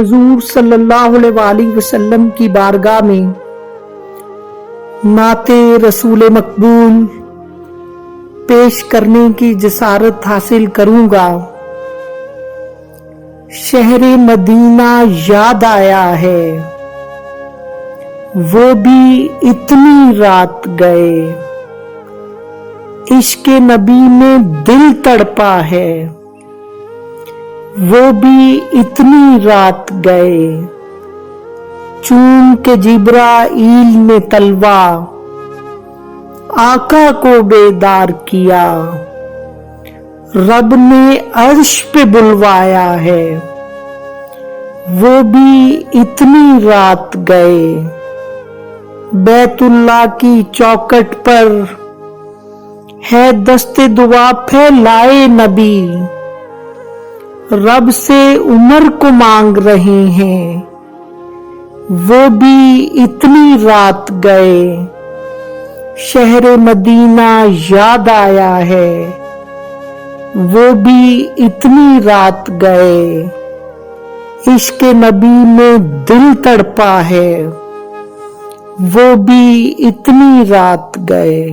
حضور صلی اللہ علیہ وآلہ وسلم کی بارگاہ میں نعت رسول مقبول پیش کرنے کی جسارت حاصل کروں گا۔ شہر مدینہ یاد آیا ہے، وہ بھی اتنی رات گئے، عشق نبی میں دل تڑپا ہے، وہ بھی اتنی رات گئے، چون کے جبرائیل نے تلوار آقا کو بیدار کیا، رب نے عرش پہ بلوایا ہے، وہ بھی اتنی رات گئے، بیت اللہ کی چوکھٹ پر ہے دست دعا پھیلائے نبی، رب سے عمر کو مانگ رہے ہیں، وہ بھی اتنی رات گئے، شہر مدینہ یاد آیا ہے، وہ بھی اتنی رات گئے، عشق نبی میں دل تڑپا ہے، وہ بھی اتنی رات گئے۔